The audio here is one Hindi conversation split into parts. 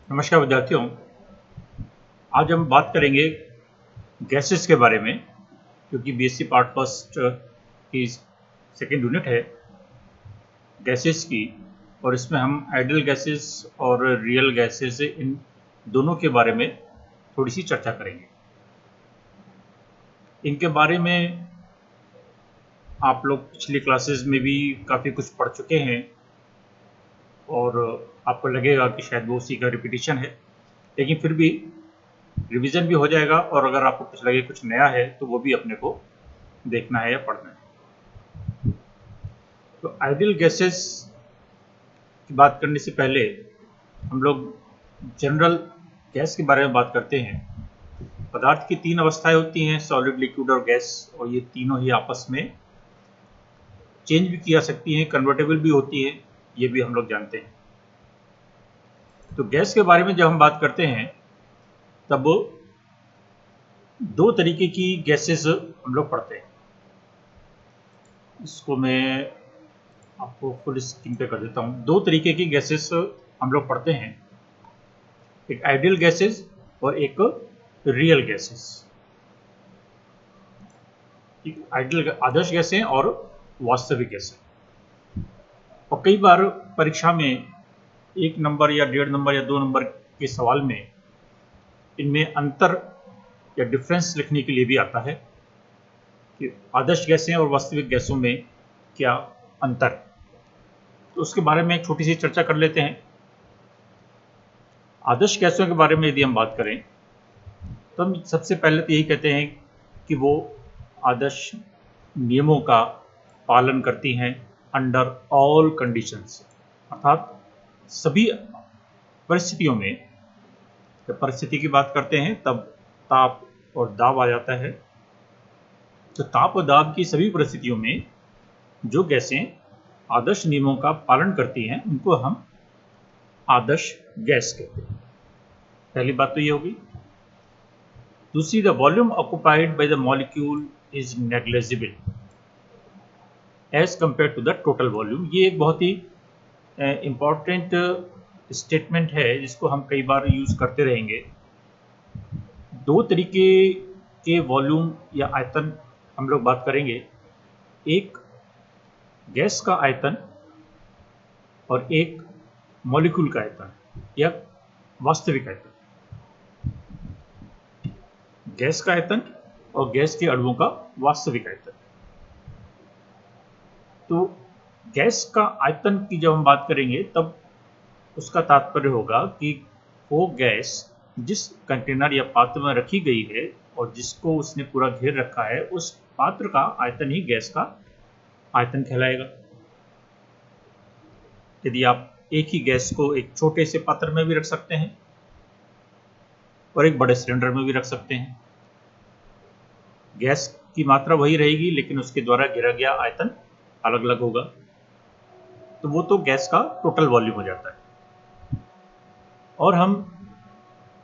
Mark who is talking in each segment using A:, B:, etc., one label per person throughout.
A: नमस्कार विद्यार्थियों। आज हम बात करेंगे गैसेस के बारे में, क्योंकि बीएससी पार्ट फर्स्ट की सेकेंड यूनिट है गैसेस की, और इसमें हम आइडियल गैसेस और रियल गैसेस इन दोनों के बारे में थोड़ी सी चर्चा करेंगे। इनके बारे में आप लोग पिछली क्लासेस में भी काफ़ी कुछ पढ़ चुके हैं और आपको लगेगा कि शायद वो उसी का रिपीटिशन है, लेकिन फिर भी रिवीजन भी हो जाएगा और अगर आपको कुछ लगे कुछ नया है तो वो भी अपने को देखना है या पढ़ना है। तो आइडियल गैसेस की बात करने से पहले हम लोग जनरल गैस के बारे में बात करते हैं। पदार्थ की तीन अवस्थाएं होती हैं, सॉलिड, लिक्विड और गैस, और ये तीनों ही आपस में चेंज भी की जा सकती हैं, कन्वर्टेबल भी होती है, ये भी हम लोग जानते हैं। तो गैस के बारे में जब हम बात करते हैं तब दो तरीके की गैसेस हम लोग पढ़ते हैं। इसको मैं आपको फुल स्क्रीन पे कर देता हूँ। दो तरीके की गैसेस हम लोग पढ़ते हैं, एक आइडियल गैसेस और एक रियल गैसेस। आइडियल आदर्श गैसें और वास्तविक गैसें। और कई बार परीक्षा में 1 नंबर या 1.5 नंबर या 2 नंबर के सवाल में इनमें अंतर या डिफरेंस लिखने के लिए भी आता है कि आदर्श गैसें और वास्तविक गैसों में क्या अंतर। तो उसके बारे में एक छोटी सी चर्चा कर लेते हैं। आदर्श गैसों के बारे में यदि हम बात करें तो हम सबसे पहले तो यही कहते हैं कि वो आदर्श नियमों का पालन करती हैं अंडर ऑल कंडीशंस, अर्थात सभी परिस्थितियों में। जब परिस्थिति की बात करते हैं तब ताप और दाब आ जाता है। तो ताप और दाब की सभी परिस्थितियों में जो गैसें आदर्श नियमों का पालन करती हैं उनको हम आदर्श गैस कहते हैं। पहली बात तो ये होगी। दूसरी, the volume occupied by the molecule is negligible as compare to the total volume. ये एक बहुत ही इम्पॉर्टेंट स्टेटमेंट है जिसको हम कई बार यूज करते रहेंगे। दो तरीके के वॉल्यूम या आयतन हम लोग बात करेंगे, एक गैस का आयतन और एक मॉलिक्यूल का आयतन या वास्तविक आयतन। गैस का आयतन और गैस के अणुओं का वास्तविक आयतन। तो गैस का आयतन की जब हम बात करेंगे तब उसका तात्पर्य होगा कि वो गैस जिस कंटेनर या पात्र में रखी गई है और जिसको उसने पूरा घेर रखा है, उस पात्र का आयतन ही गैस का आयतन कहलाएगा। यदि आप एक ही गैस को एक छोटे से पात्र में भी रख सकते हैं और एक बड़े सिलेंडर में भी रख सकते हैं, गैस की मात्रा वही रहेगी लेकिन उसके द्वारा घेरा गया आयतन अलग अलग होगा। तो वो तो गैस का टोटल वॉल्यूम हो जाता है। और हम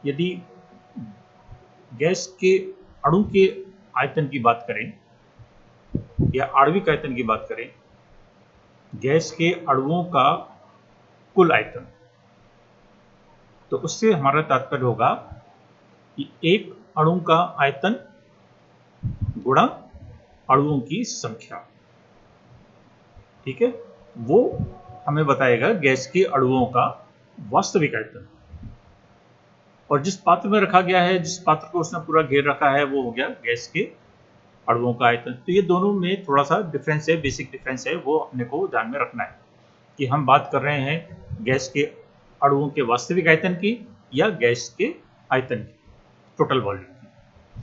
A: यदि गैस के अणु के आयतन की बात करें या आणविक आयतन की बात करें, गैस के अणुओं का कुल आयतन, तो उससे हमारा तात्पर्य होगा कि एक अणु का आयतन गुणा अणुओं की संख्या। ठीक है, वो हमें बताएगा गैस के अणुओं का वास्तविक आयतन। और जिस पात्र में रखा गया है, जिस पात्र को उसने पूरा घेर रखा है, वो हो गया गैस के अणुओं का आयतन। तो ये दोनों में थोड़ा सा डिफरेंस है, बेसिक डिफरेंस है, वो अपने को ध्यान में रखना है कि हम बात कर रहे हैं गैस के अणुओं के वास्तविक आयतन की या गैस के आयतन की, टोटल वॉल्यूम की।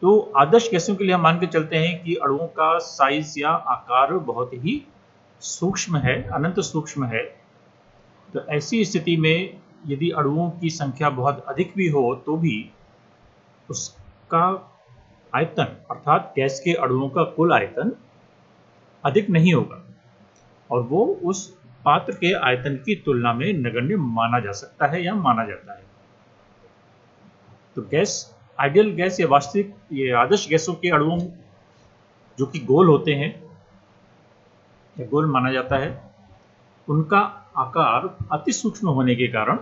A: तो आदर्श गैसों के लिए हम मान के चलते हैं कि अणुओं का साइज या आकार बहुत ही सूक्ष्म है, अनंत सूक्ष्म है। तो ऐसी स्थिति में यदि अणुओं की संख्या बहुत अधिक भी हो तो भी उसका आयतन अर्थात गैस के अणुओं का कुल आयतन अधिक नहीं होगा और वो उस पात्र के आयतन की तुलना में नगण्य माना जा सकता है या माना जाता है। तो गैस, आइडियल गैस या वास्तविक ये आदर्श गैसों के अणुओं जो कि गोल होते हैं या गोल माना जाता है, उनका आकार अति सूक्ष्म होने के कारण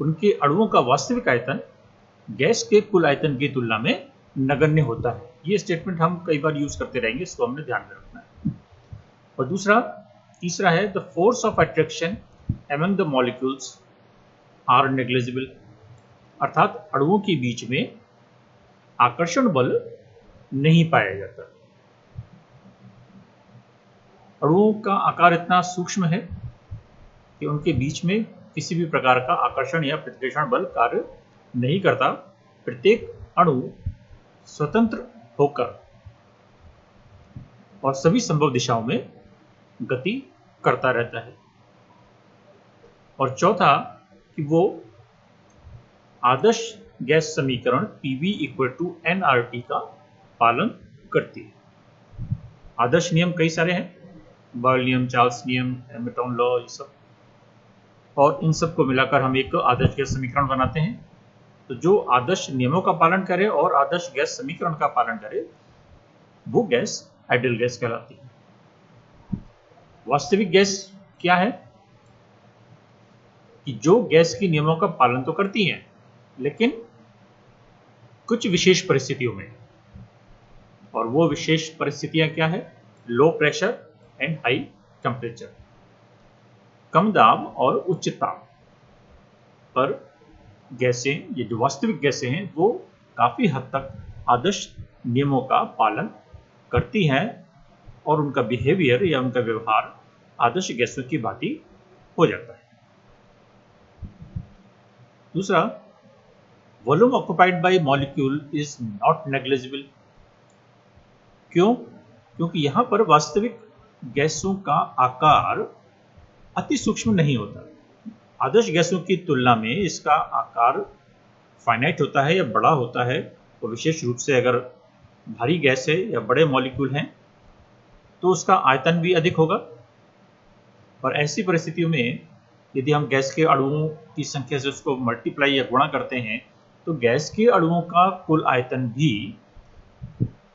A: उनके अणुओं का वास्तविक आयतन गैस के कुल आयतन की तुलना में नगण्य होता है। ये स्टेटमेंट हम कई बार यूज करते रहेंगे, इसको हमने ध्यान में रखना है। और तीसरा है the force of attraction among the molecules are negligible, अर्थात अणुओं के बीच में आकर्षण बल नहीं पाया जाता। अणुओं का आकार इतना सूक्ष्म है कि उनके बीच में किसी भी प्रकार का आकर्षण या प्रतिकर्षण बल कार्य नहीं करता। प्रत्येक अणु स्वतंत्र होकर और सभी संभव दिशाओं में गति करता रहता है। और चौथा कि वो आदर्श गैस समीकरण PV = nRT का पालन करती है। आदर्श नियम कई सारे हैं, बॉयल नियम, चार्ल्स नियम, हैमिल्टन लॉ, ये सब, और इन सब को मिलाकर हम एक आदर्श गैस समीकरण बनाते हैं। तो जो आदर्श नियमों का पालन करे और आदर्श गैस समीकरण का पालन करे वो गैस आइडियल गैस कहलाती है। वास्तविक गैस क्या है? कि जो गैस के नियमों का पालन तो करती हैं लेकिन कुछ विशेष परिस्थितियों में, और वो विशेष परिस्थितियां क्या है? Low pressure and high temperature, कम दाब और उच्च ताप पर गैसें, ये जो वास्तविक गैसें हैं वो काफी हद तक आदर्श नियमों का पालन करती हैं और उनका बिहेवियर या उनका व्यवहार आदर्श गैसों की भांति हो जाता है। दूसरा, volume occupied bye molecule is not negligible. क्यों? क्योंकि यहां पर वास्तविक गैसों का आकार अति सूक्ष्म नहीं होता। आदर्श गैसों की तुलना में इसका आकार फाइनाइट होता है या बड़ा होता है, और विशेष रूप से अगर भारी गैस है या बड़े मॉलिक्यूल हैं तो उसका आयतन भी अधिक होगा। और ऐसी परिस्थितियों में यदि हम गैस के अणुओं की संख्या से उसको मल्टीप्लाई या गुणा करते हैं तो गैस के अणुओं का कुल आयतन भी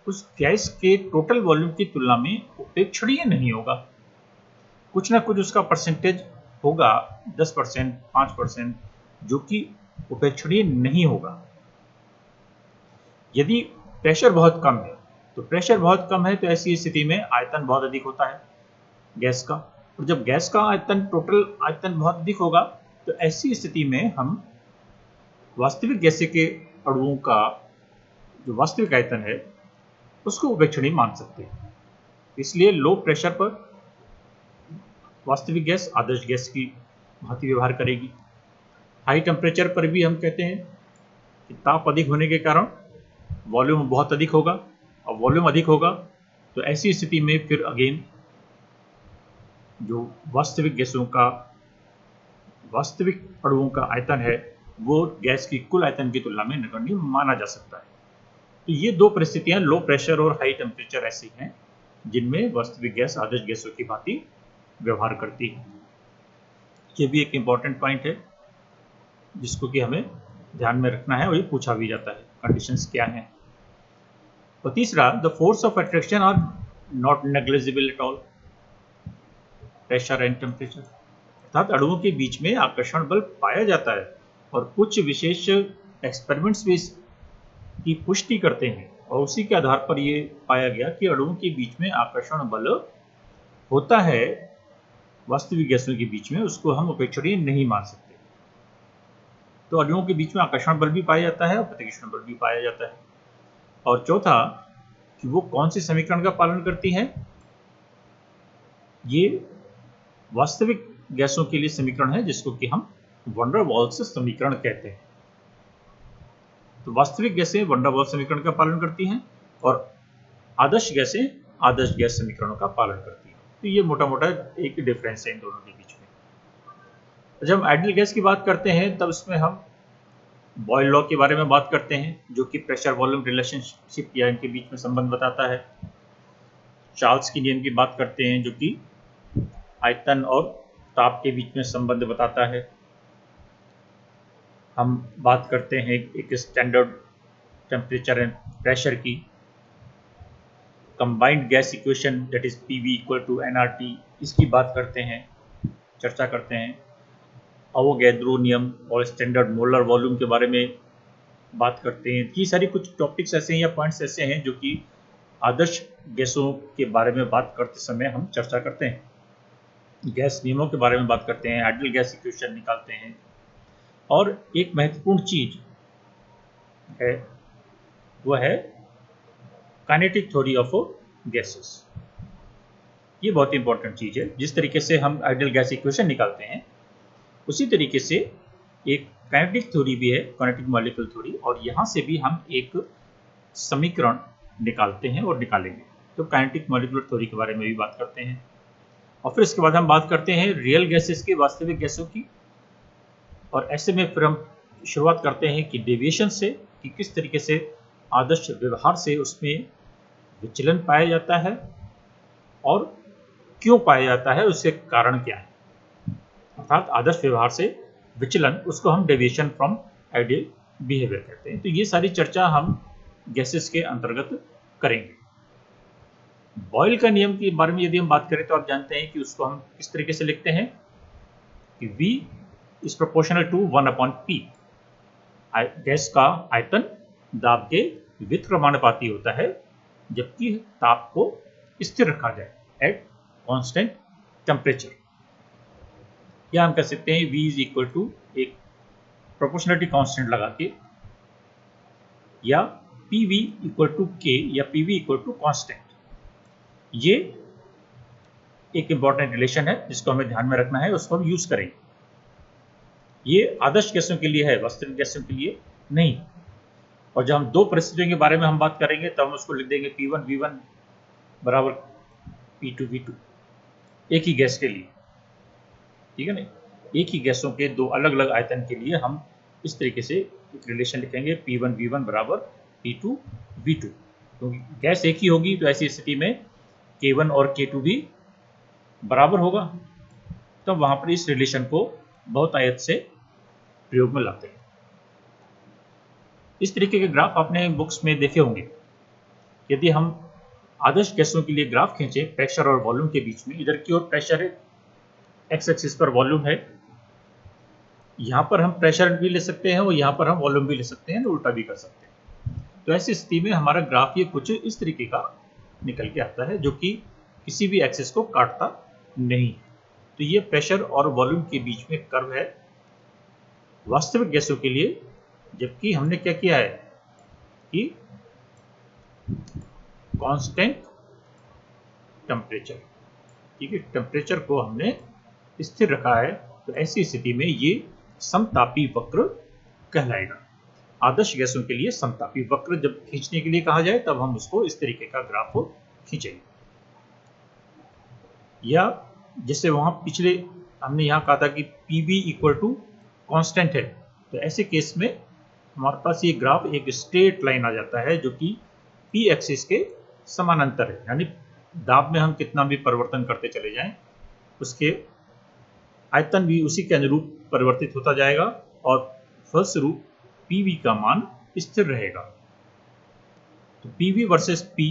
A: उस गैस के टोटल वॉल्यूम की तुलना में उपेक्षणीय नहीं होगा। कुछ ना कुछ उसका परसेंटेज होगा, 10%, 5%, जो कि उपेक्षणीय नहीं होगा। यदि प्रेशर बहुत कम है तो ऐसी स्थिति में आयतन बहुत अधिक होता है गैस का, और जब गैस का आयतन, टोटल आयतन बहुत अधिक होगा तो ऐसी स्थिति में हम वास्तविक गैस के अणुओं का जो वास्तविक आयतन है उसको उपेक्षणीय मान सकते हैं। इसलिए लो प्रेशर पर वास्तविक गैस आदर्श गैस की भांति व्यवहार करेगी। हाई टेम्परेचर पर भी हम कहते हैं कि ताप अधिक होने के कारण वॉल्यूम बहुत अधिक होगा, और वॉल्यूम अधिक होगा तो ऐसी स्थिति में फिर अगेन जो वास्तविक गैसों का, वास्तविक अणुओं का आयतन है वो गैस की कुल आयतन की तुलना में नगण्य माना जा सकता है। तो ये दो परिस्थितियां, लो प्रेशर और हाई टेम्परेचर, ऐसी हैं जिनमें वास्तविक गैस आदर्श गैसों की भांति व्यवहार करती है। ये भी एक इंपॉर्टेंट पॉइंट है जिसको कि हमें ध्यान में रखना है, और ये पूछा भी जाता है कंडीशंस क्या हैं। और तीसरा, the force of attraction are not negligible at all, pressure and temperature, अर्थात अणुओं के बीच में आकर्षण बल पाया जाता है, और कुछ विशेष एक्सपेरिमेंट्स भी इसकी पुष्टि करते हैं, और उसी के आधार पर ये पाया गया कि अणुओं के बीच में आकर्षण बल होता है वास्तविक गैसों के बीच में, उसको हम उपेक्षणीय नहीं मान सकते। तो अणुओं के बीच में आकर्षण बल भी पाया जाता है और प्रतिकर्षण बल भी पाया जाता है। और चौथा, कि वो कौन से समीकरण का पालन करती है? ये वास्तविक गैसों के लिए समीकरण है जिसको कि हम वैन डर वाल्स समीकरण कहते हैं। तो वास्तविक गैसें वैन डर वाल्स समीकरण का पालन करती हैं और आदर्श गैसें आदर्श गैस समीकरणों का पालन करती हैं। तो ये मोटा मोटा एक डिफरेंस है इन दोनों के बीच में। जब हम आइडियल गैस की बात करते हैं तब इसमें हम बॉयल लॉ के बारे में बात करते हैं, जो कि प्रेशर वॉल्यूम रिलेशनशिप या इनके बीच में संबंध बताता है। चार्ल्स की नियम की बात करते हैं जो कि आयतन और ताप के बीच में संबंध बताता है। हम बात करते हैं एक स्टैंडर्ड टेम्परेचर एंड प्रेशर की। Combined gas equation that is PV = nRT, इसकी बात करते हैं, चर्चा करते हैं। अवोगैड्रो नियम और स्टैंडर्ड मोलर वॉल्यूम के बारे में बात करते हैं। ये सारी कुछ टॉपिक्स ऐसे हैं या पॉइंट्स ऐसे हैं जो कि आदर्श गैसों के बारे में बात करते समय हम चर्चा करते हैं। गैस नियमों के बारे में बात करते हैं, आइडियल गैस इक्वेशन निकालते हैं। और एक महत्वपूर्ण चीज है वह है काइनेटिक थ्योरी ऑफ गैसेस। ये बहुत इंपॉर्टेंट चीज है। जिस तरीके से हम आइडियल गैस इक्वेशन निकालते हैं उसी तरीके से एक काइनेटिक थ्योरी भी है, काइनेटिक मॉलिक्यूल थ्योरी, और यहाँ से भी हम एक समीकरण निकालते हैं और निकालेंगे। तो काइनेटिक मॉलिक्यूलर थ्योरी के बारे में भी बात करते हैं। और फिर इसके बाद हम बात करते हैं रियल गैसेस की, वास्तविक गैसों की। और ऐसे में फिर हम शुरुआत करते हैं कि डेविएशन से, कि किस तरीके से आदर्श व्यवहार से उसमें विचलन पाया जाता है और क्यों पाया जाता है, उसके कारण क्या है। अर्थात आदर्श व्यवहार से विचलन, उसको हम डेविएशन फ्रॉम आइडियल बिहेवियर कहते हैं। तो ये सारी चर्चा हम गैसेस के अंतर्गत करेंगे। बॉयल का नियम के बारे में यदि हम बात करें तो आप जानते हैं कि उसको हम किस तरीके से लिखते हैं कि V is proportional to 1/P। Gas का आयतन दाब के व्युत्क्रमानुपाती होता है, जबकि ताप को स्थिर रखा जाए एट कांस्टेंट टेम्परेचर। या हम कह सकते हैं V इज इक्वल टू एक प्रोपोर्शनलिटी कांस्टेंट लगा के, या PV इक्वल टू K या PV इक्वल टू कांस्टेंट। ये एक इंपॉर्टेंट रिलेशन है जिसको हमें ध्यान में रखना है, उसको हम यूज करेंगे। ये आदर्श गैसों के लिए है, वास्तविक गैसों के लिए नहीं। और जब हम दो परिस्थितियों के बारे में हम बात करेंगे तो हम उसको लिख देंगे P1 V1 बराबर P2 V2, एक ही गैस के लिए, ठीक है ना। एक ही गैसों के दो अलग अलग आयतन के लिए हम इस तरीके से एक रिलेशन लिखेंगे P1 V1 बराबर P2 V2। क्योंकि गैस एक ही होगी तो ऐसी स्थिति में K1 और K2 भी बराबर होगा। तो वहां पर इस रिलेशन को बहुतायत से प्रयोग में लाते हैं। इस तरीके के ग्राफ आपने बुक्स में देखे होंगे। यदि हम आदर्श गैसों के लिए ग्राफ खींचे प्रेशर और वॉल्यूम के बीच में, इधर की ओर प्रेशर है, एक्स एक्सिस पर वॉल्यूम है, यहाँ पर हम प्रेशर भी ले सकते हैं और यहाँ पर हम वॉल्यूम भी ले सकते हैं, उल्टा भी कर सकते हैं। तो ऐसी स्थिति में हमारा ग्राफ ये कुछ इस तरीके का निकल के आता है, जो कि किसी भी एक्सिस को काटता नहीं है। तो ये प्रेशर और वॉल्यूम के बीच में कर्व है वास्तविक गैसों के लिए। जबकि हमने क्या किया है कि कांस्टेंट टेम्परेचर, ठीक है, टेम्परेचर को हमने स्थिर रखा है। तो ऐसी स्थिति में ये समतापी वक्र कहलाएगा। आदर्श गैसों के लिए समतापी वक्र जब खींचने के लिए कहा जाए तब हम उसको इस तरीके का ग्राफ खींचेंगे। या जैसे वहां पिछले हमने यहाँ कहा था कि PV इक्वल टू कॉन्स्टेंट है, तो ऐसे केस में हमारे पास ये ग्राफ एक स्ट्रेट लाइन आ जाता है जो कि P एक्सिस के समानांतर है। यानी दाब में हम कितना भी परिवर्तन करते चले जाएं, उसके आयतन भी उसी के अनुरूप परिवर्तित होता जाएगा और फलस्वरूप PV का मान स्थिर रहेगा। तो PV वर्सेस P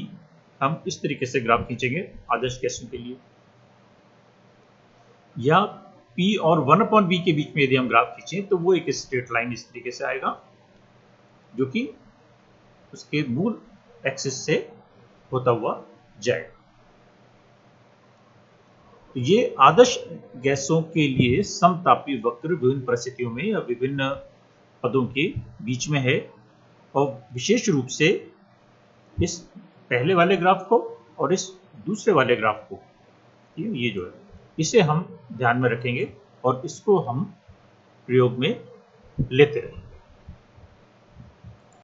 A: हम इस तरीके से ग्राफ खींचेंगे आदर्श गैसों के लिए। या P और 1/V के बीच में यदि हम ग्राफ खींचें तो वो एक स्ट्रेट लाइन इस तरीके से आएगा जो कि उसके मूल एक्सिस से होता हुआ जाएगा। तो ये आदर्श गैसों के लिए समतापी वक्र विभिन्न परिस्थितियों में या विभिन्न पदों के बीच में है। और विशेष रूप से इस पहले वाले ग्राफ को और इस दूसरे वाले ग्राफ को, ये जो है, इसे हम ध्यान में रखेंगे और इसको हम प्रयोग में लेते रहेंगे।